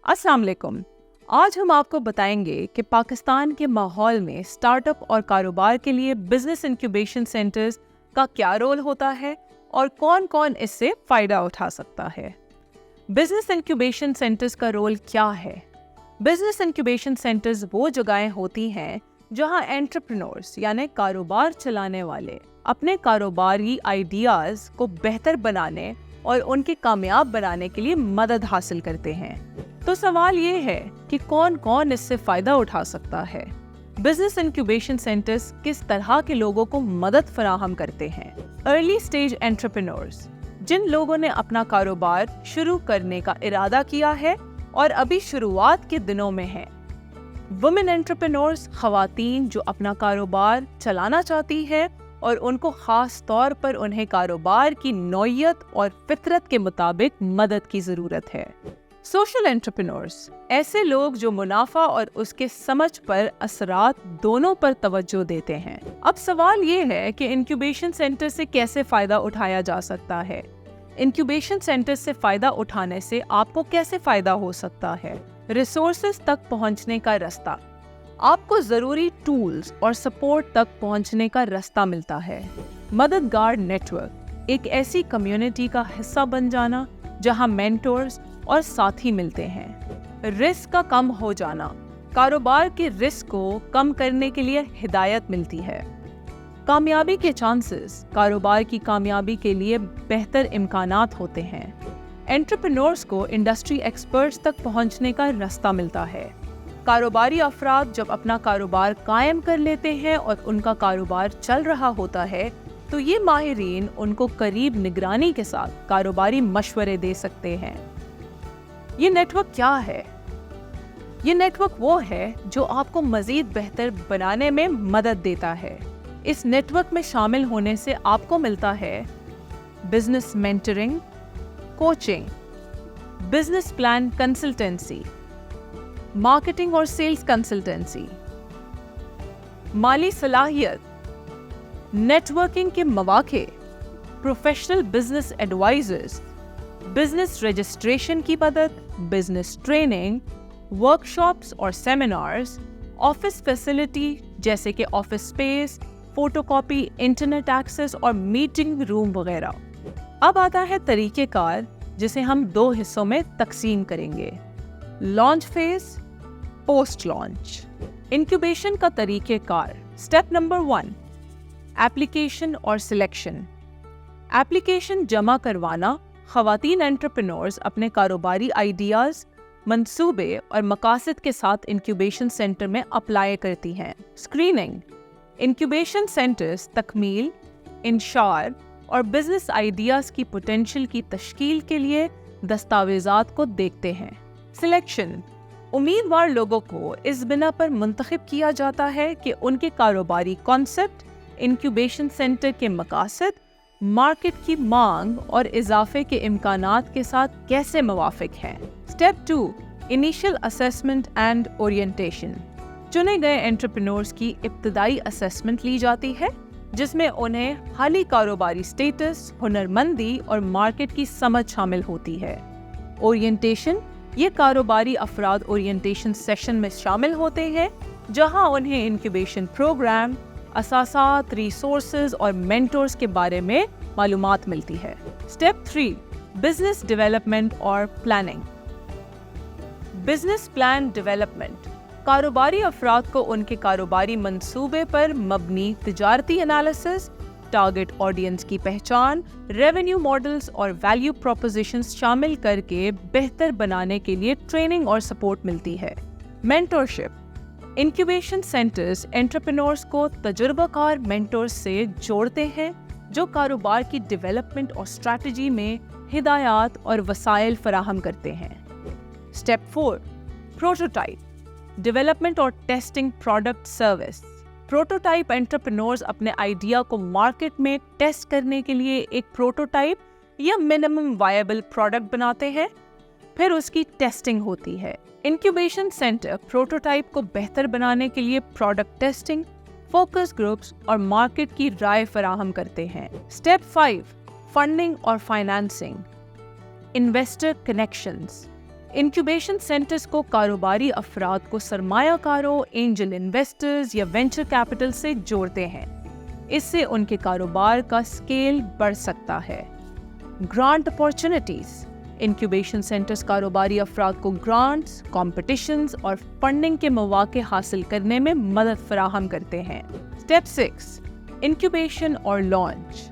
अस्सलाम वालेकुम। आज हम आपको बताएंगे कि पाकिस्तान के माहौल में स्टार्टअप और कारोबार के लिए बिजनेस इंक्यूबेशन सेंटर्स का क्या रोल होता है और कौन कौन इससे फ़ायदा उठा सकता है। बिजनेस इंक्यूबेशन सेंटर्स का रोल क्या है? बिजनेस इंक्यूबेशन सेंटर्स वो जगहें होती हैं जहां एंटरप्रेन्योर्स यानी कारोबार चलाने वाले अपने कारोबारी आइडियाज़ को बेहतर बनाने और उनके कामयाब बनाने के लिए मदद हासिल करते हैं। तो सवाल ये है कि कौन कौन इससे फ़ायदा उठा सकता है। बिजनेस इंक्यूबेशन सेंटर्स किस तरह के लोगों को मदद फराहम करते हैं? अर्ली स्टेज एंटरप्रेन्योर्स, जिन लोगों ने अपना कारोबार शुरू करने का इरादा किया है और अभी शुरुआत के दिनों में हैं। वुमेन एंटरप्रेन्योर्स, खवातीन जो अपना कारोबार चलाना चाहती है और उनको खास तौर पर उन्हें कारोबार की नौयत और फितरत के मुताबिक मदद की ज़रूरत है। सोशल एंटरप्रेन्योर्स, ऐसे लोग जो मुनाफा और उसके समझ पर असरात दोनों पर तवज्जो देते हैं। अब सवाल ये है कि इंक्यूबेशन सेंटर से कैसे फ़ायदा उठाया जा सकता है। इंक्यूबेशन सेंटर से फ़ायदा उठाने से आपको कैसे फ़ायदा हो सकता है? रिसोर्सेज तक पहुंचने का रास्ता, आपको ज़रूरी टूल्स और सपोर्ट तक पहुंचने का रास्ता मिलता है। मददगार नेटवर्क, एक ऐसी कम्युनिटी का हिस्सा बन जाना जहां मेंटर्स और साथी मिलते हैं। रिस्क का कम हो जाना, कारोबार के रिस्क को कम करने के लिए हिदायत मिलती है। कामयाबी के चांसेस, कारोबार की कामयाबी के लिए बेहतर इम्कानात होते हैं। एंटरप्रेन्योर्स को इंडस्ट्री एक्सपर्ट्स तक पहुंचने का रास्ता मिलता है। कारोबारी अफराद जब अपना कारोबार कायम कर लेते हैं और उनका कारोबार चल रहा होता है तो ये माहिरीन उनको करीब निगरानी के साथ कारोबारी मशवरे दे सकते हैं। ये नेटवर्क क्या है? ये नेटवर्क वो है जो आपको मजीद बेहतर बनाने में मदद देता है। इस नेटवर्क में शामिल होने से आपको मिलता है business mentoring, coaching, business plan consultancy, marketing और सेल्स कंसल्टेंसी, माली सलाहियत, नेटवर्किंग के मौके, professional business advisers, business registration की मदद, बिजनेस ट्रेनिंग, वर्कशॉप्स और सेमिनार्स, ऑफिस फैसिलिटी जैसे कि office space, photocopy, internet access और मीटिंग रूम वगैरह। अब आता है तरीक़ेकार जिसे हम दो हिस्सों में तकसीम करेंगे, launch phase, post launch. Incubation का तरीक़ेकार। स्टेप नंबर 1, एप्लीकेशन और सिलेक्शन। एप्लीकेशन जमा करवाना, खवातीन एंटरप्रेन्योर्स अपने कारोबारी आइडियाज़, मंसूबे और मकासद के साथ इंक्यूबेशन सेंटर में अप्लाई करती हैं। स्क्रीनिंग, इंक्यूबेशन सेंटर्स तकमील, इंशार और बिजनेस आइडियाज़ की पोटेंशियल की तश्कील के लिए दस्तावेज़ात को देखते हैं। सिलेक्शन, उम्मीदवार लोगों को इस बिना पर मुंतखब किया जाता है कि उनके कारोबारी कॉन्सेप्ट, इंक्यूबेशन सेंटर के मकासद, मार्केट की मांग और इजाफे के इम्कानात के साथ कैसे मुवाफिक हैं। Step 2, initial assessment and orientation. चुने गए एंटरप्रेन्योर्स की इब्तदाई असेसमेंट ली जाती है जिसमें उन्हें हाली कारोबारी स्टेटस, हुनरमंदी और मार्केट की समझ शामिल होती है। ओरिएंटेशन, ये कारोबारी अफराद ओरिएंटेशन सेशन में शामिल होते हैं जहां उन्हें इंक्यूबेशन प्रोग्राम, असासात, रिसोर्सेज और मेंटर्स के बारे में मालूमात मिलती है। स्टेप 3, बिजनेस डेवलपमेंट और प्लानिंग। बिजनेस प्लान डेवलपमेंट, कारोबारी अफराद को उनके कारोबारी मंसूबे पर मबनी तिजारती एनालिसिस, टारगेट ऑडियंस की पहचान, रेवेन्यू मॉडल्स और वैल्यू प्रोपोजिशंस शामिल करके बेहतर बनाने के लिए ट्रेनिंग और सपोर्ट मिलती है। मेंटरशिप, इंक्यूबेशन सेंटर्स एंटरप्रेन्योर्स को तजुर्बाकार मेंटर्स से जोड़ते हैं जो कारोबार की डेवलपमेंट और स्ट्रैटेजी में हिदायत और वसाइल फराहम करते हैं। स्टेप 4, प्रोटोटाइप, डेवलपमेंट और testing product service. Prototype entrepreneurs अपने आइडिया को मार्केट में टेस्ट करने के लिए एक प्रोटोटाइप या मिनिमम वायबल प्रोडक्ट बनाते हैं, फिर उसकी टेस्टिंग होती है। इंक्यूबेशन सेंटर प्रोटोटाइप को बेहतर बनाने के लिए प्रोडक्ट टेस्टिंग, फोकस ग्रुप्स और मार्केट की राय फराहम करते हैं। स्टेप 5, फंडिंग और financing, investor connections. Incubation centres को कारोबारी अफराद को सरमायाकारों, एंजल इन्वेस्टर्स या वेंचर कैपिटल से जोड़ते हैं। इससे उनके कारोबार का स्केल बढ़ सकता है। Grant opportunities. इंक्यूबेशन सेंटर्स कारोबारी अफराद को ग्रांट्स, कॉम्पिटिशन्स और फंडिंग के मौके हासिल करने में मदद फराहम करते हैं। स्टेप 6, इंक्यूबेशन और लॉन्च।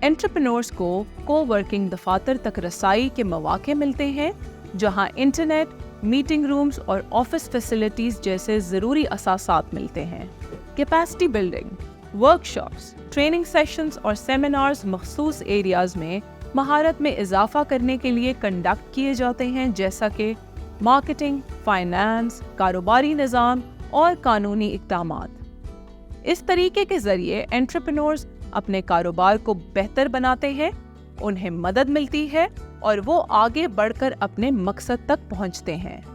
एंटरप्रेन्योर्स को को-वर्किंग दफातर तक रसाई के मौके मिलते हैं, जहां इंटरनेट, मीटिंग रूम्स और ऑफिस फैसिलिटीज जैसे ज़रूरी असासात मिलते हैं। Capacity building, workshops, training sessions और सेमिनार्स मखसूस एरियाज में महारत में इजाफा करने के लिए कंडक्ट किए जाते हैं, जैसा कि मार्केटिंग, फाइनेंस, कारोबारी निज़ाम और कानूनी इक़दामात। इस तरीके के ज़रिए एंटरप्रेन्योर्स अपने कारोबार को बेहतर बनाते हैं, उन्हें मदद मिलती है और वो आगे बढ़कर अपने मकसद तक पहुंचते हैं।